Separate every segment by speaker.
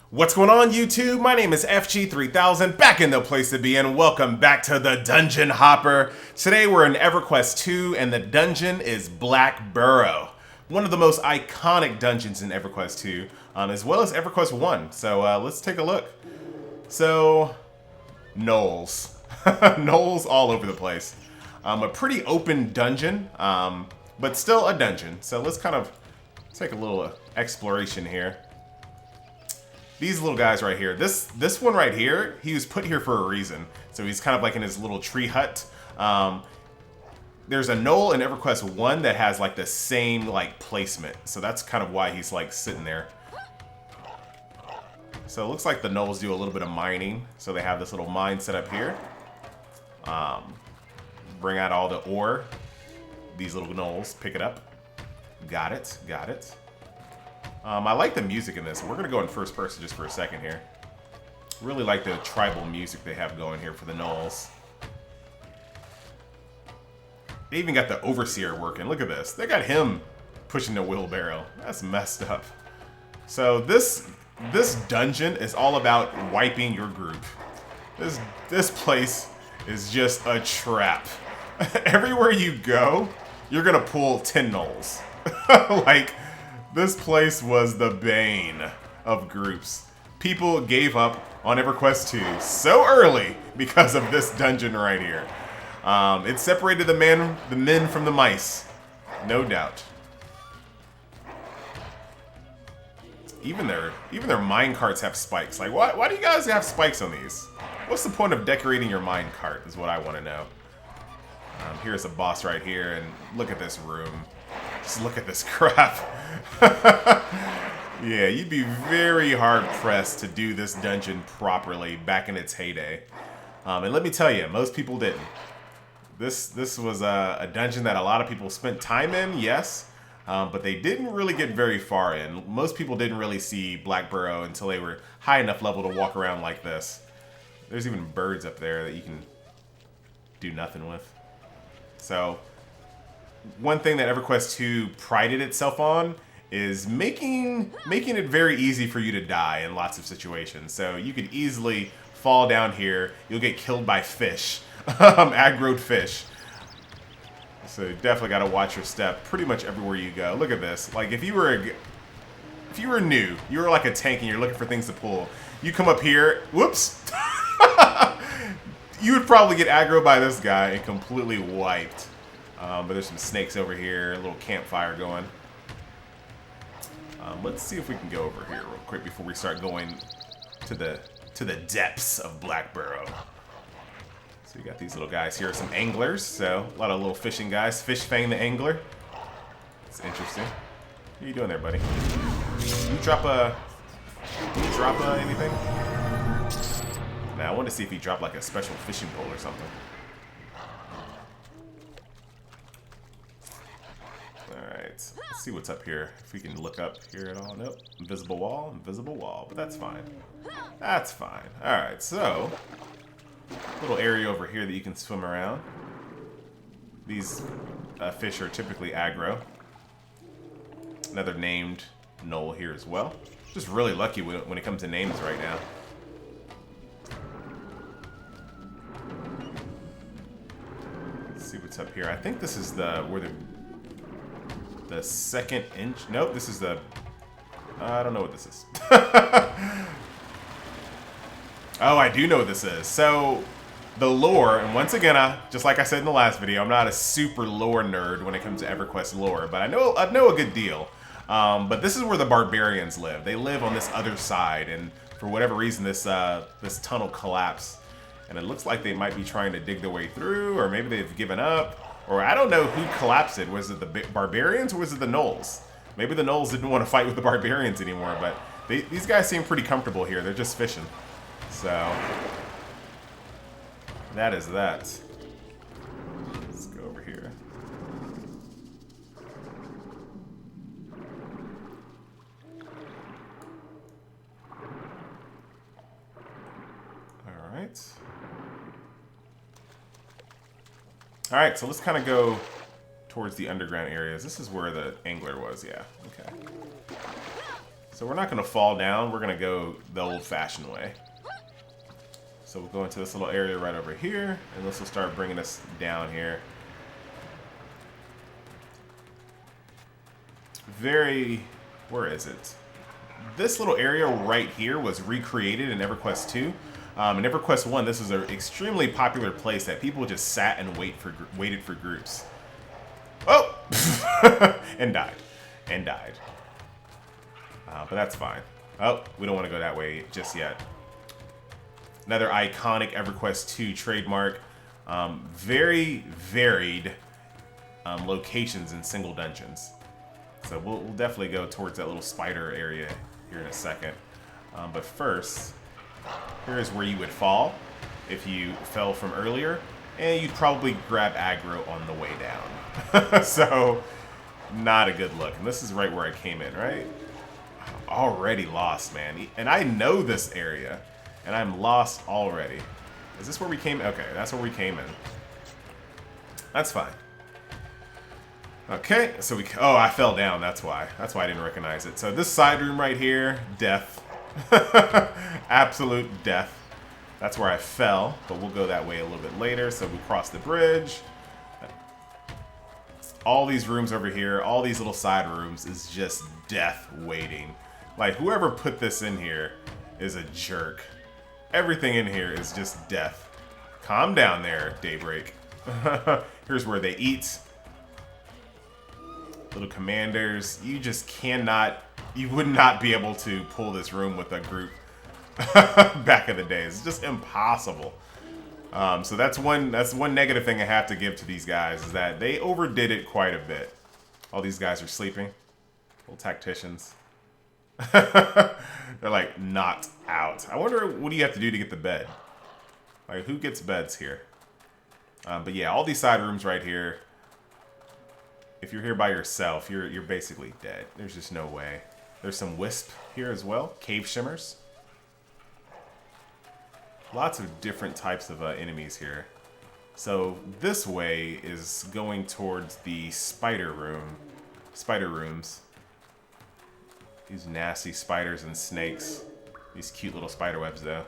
Speaker 1: What's going on, YouTube? My name is FG3000, back in the place to be, and welcome back to the Dungeon Hopper. Today we're in EverQuest 2, and the dungeon is Blackburrow. One of the most iconic dungeons in EverQuest 2, as well as EverQuest 1. So let's take a look. So, gnolls. Gnolls all over the place. A pretty open dungeon, but still a dungeon. So let's kind of take a little exploration here. These little guys right here, this one right here, he was put here for a reason. So he's kind of like in his little tree hut. There's a gnoll in EverQuest 1 that has like the same like placement. So that's kind of why he's like sitting there. So it looks like the gnolls do a little bit of mining. So they have this little mine set up here. Bring out all the ore. These little gnolls, pick it up. Got it, got it. I like the music in this. We're going to go in first person just for a second here. Really like the tribal music they have going here for the gnolls. They even got the overseer working. Look at this. They got him pushing the wheelbarrow. That's messed up. So this dungeon is all about wiping your group. This place is just a trap. Everywhere you go, you're going to pull 10 gnolls. Like... this place was the bane of groups. People gave up on EverQuest 2 so early because of this dungeon right here. It separated the men from the mice, no doubt. Even their mine carts have spikes. Like, why do you guys have spikes on these? What's the point of decorating your mine cart? Is what I want to know. Here's a boss right here, and look at this room. Just look at this crap. Yeah, you'd be very hard-pressed to do this dungeon properly back in its heyday. And let me tell you, most people didn't. This was a dungeon that a lot of people spent time in, yes, but they didn't really get very far in. Most people didn't really see Blackburrow until they were high enough level to walk around like this. There's even birds up there that you can do nothing with. So... one thing that EverQuest 2 prided itself on is making it very easy for you to die in lots of situations. So you could easily fall down here. You'll get killed by fish, aggroed fish. So you definitely got to watch your step pretty much everywhere you go. Look at this. Like if you were new, you were like a tank and you're looking for things to pull. You come up here, whoops. You would probably get aggroed by this guy and completely wiped. But there's some snakes over here, a little campfire going. Let's see if we can go over here real quick before we start going to the depths of Blackburrow. So you got these little guys here, some anglers. So a lot of little fishing guys. Fish Fang the angler. It's interesting. What are you doing there, buddy? You drop anything? Now I want to see if he dropped like a special fishing pole or something. Let's see what's up here. If we can look up here at all. Nope. Invisible wall, but that's fine. That's fine. Alright, so little area over here that you can swim around. These fish are typically aggro. Another named gnoll here as well. Just really lucky when it comes to names right now. Let's see what's up here. I think this is where the second inch. Nope, this is the... I don't know what this is. Oh, I do know what this is. So, the lore, and once again, just like I said in the last video, I'm not a super lore nerd when it comes to EverQuest lore, but I know a good deal. But this is where the barbarians live. They live on this other side, and for whatever reason, this tunnel collapsed. And it looks like they might be trying to dig their way through, or maybe they've given up. Or I don't know who collapsed it. Was it the barbarians or was it the gnolls? Maybe the gnolls didn't want to fight with the barbarians anymore, but these guys seem pretty comfortable here. They're just fishing. So, that is that. Let's go over here. All right. Alright, so let's kind of go towards the underground areas. This is where the angler was, yeah. Okay. So we're not going to fall down. We're going to go the old-fashioned way. So we'll go into this little area right over here, and this will start bringing us down here. Where is it? This little area right here was recreated in EverQuest 2. In EverQuest 1, this was an extremely popular place that people just sat and waited for groups. Oh! And died. And died. But that's fine. Oh, we don't want to go that way just yet. Another iconic EverQuest 2 trademark. Very varied locations in single dungeons. So we'll definitely go towards that little spider area here in a second. But first, here's where you would fall if you fell from earlier. And you'd probably grab aggro on the way down. So, not a good look. And this is right where I came in, right? Already lost, man. And I know this area. And I'm lost already. Is this where we came? Okay, that's where we came in. That's fine. Okay, so oh, I fell down, that's why. That's why I didn't recognize it. So this side room right here, death. Absolute death. That's where I fell, but we'll go that way a little bit later. So we cross the bridge. All these rooms over here, all these little side rooms is just death waiting. Like, whoever put this in here is a jerk. Everything in here is just death. Calm down there, Daybreak. Here's where they eat. Little commanders. You just cannot, you would not be able to pull this room with a group back in the days. It's just impossible. So that's one negative thing I have to give to these guys, is that they overdid it quite a bit. All these guys are sleeping. Little tacticians. They're like knocked out. I wonder, what do you have to do to get the bed? Like, who gets beds here? But yeah, all these side rooms right here. If you're here by yourself, you're basically dead. There's just no way. There's some wisp here as well. Cave shimmers. Lots of different types of enemies here. So this way is going towards the spider rooms. These nasty spiders and snakes. These cute little spider webs though.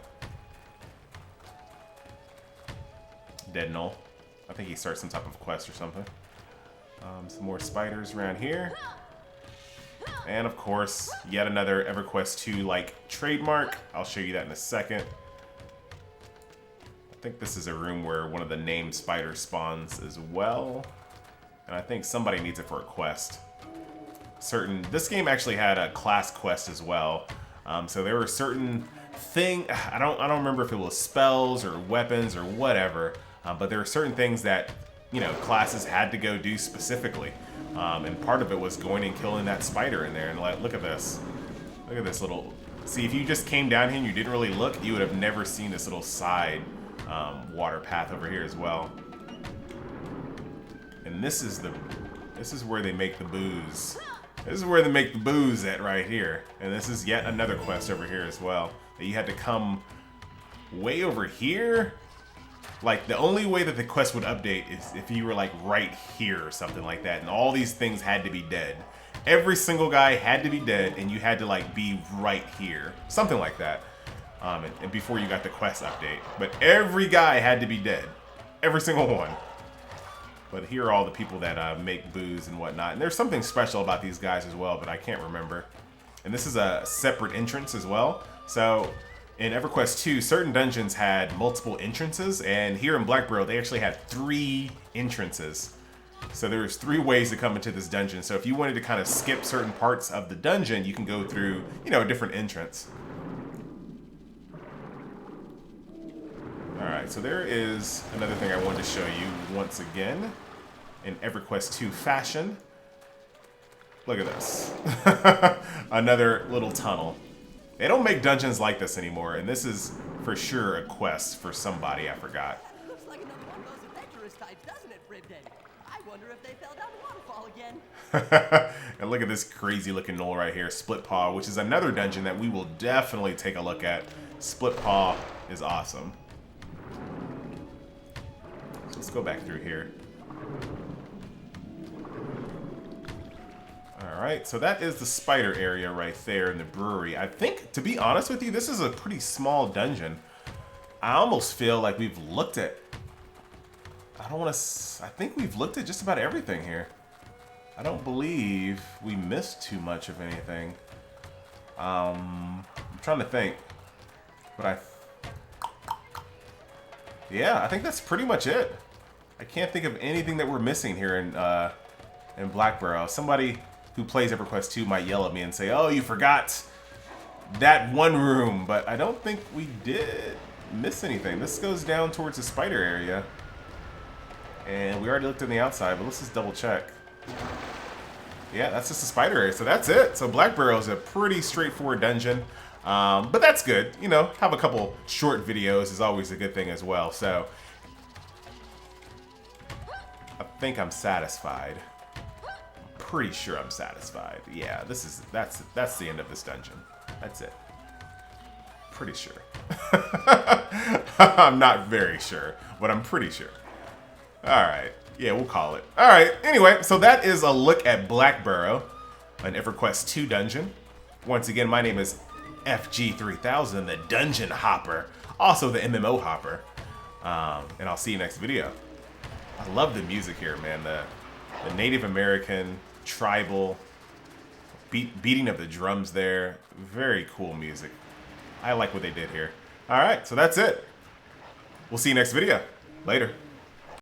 Speaker 1: Dead Null. I think he starts some type of quest or something. Some more spiders around here. And of course, yet another EverQuest 2 like trademark. I'll show you that in a second. I think this is a room where one of the named spiders spawns as well. And I think somebody needs it for a quest. This game actually had a class quest as well. So there were certain I don't remember if it was spells or weapons or whatever. But there were certain things that, you know, classes had to go do specifically. And part of it was going and killing that spider in there. And like, look at this. Look at this little... See, if you just came down here and you didn't really look, you would have never seen this little side water path over here as well. And this is where they make the booze. This is where they make the booze at right here. And this is yet another quest over here as well. That you had to come way over here. Like, the only way that the quest would update is if you were, like, right here or something like that. And all these things had to be dead. Every single guy had to be dead, and you had to, like, be right here. Something like that. And before you got the quest update. But every guy had to be dead. Every single one. But here are all the people that make booze and whatnot. And there's something special about these guys as well, but I can't remember. And this is a separate entrance as well. So... in EverQuest 2, certain dungeons had multiple entrances, and here in Blackburrow, they actually had 3 entrances. So there's 3 ways to come into this dungeon. So if you wanted to kind of skip certain parts of the dungeon, you can go through, you know, a different entrance. Alright, so there is another thing I wanted to show you once again in EverQuest 2 fashion. Look at this. Another little tunnel. They don't make dungeons like this anymore, and this is for sure a quest for somebody I forgot.
Speaker 2: Looks like another one of those adventurous types, doesn't it, Ribday? I wonder if they fell down the waterfall again.
Speaker 1: And look at this crazy looking knoll right here, Split Paw, which is another dungeon that we will definitely take a look at. Split Paw is awesome. So let's go back through here. All right, so that is the spider area right there in the brewery. I think, to be honest with you, this is a pretty small dungeon. I almost feel like we've looked at... I think we've looked at just about everything here. I don't believe we missed too much of anything. I'm trying to think. But yeah, I think that's pretty much it. I can't think of anything that we're missing here in Blackburrow. Somebody who plays EverQuest 2 might yell at me and say, "Oh, you forgot that one room," but I don't think we did miss anything. This goes down towards the spider area. And we already looked in the outside, but let's just double check. Yeah, that's just the spider area, so that's it. So Blackburrow is a pretty straightforward dungeon, but that's good. You know, have a couple short videos is always a good thing as well. So I think I'm satisfied. Pretty sure I'm satisfied. Yeah, that's the end of this dungeon. That's it. Pretty sure. I'm not very sure, but I'm pretty sure. All right. Yeah, we'll call it. All right. Anyway, so that is a look at Blackburrow, an EverQuest 2 dungeon. Once again, my name is FG3000, the Dungeon Hopper, also the MMO Hopper. And I'll see you next video. I love the music here, man. The Native American tribal beating of the drums there. Very cool music. I like what they did here. All right, so that's it. We'll see you next video. Later.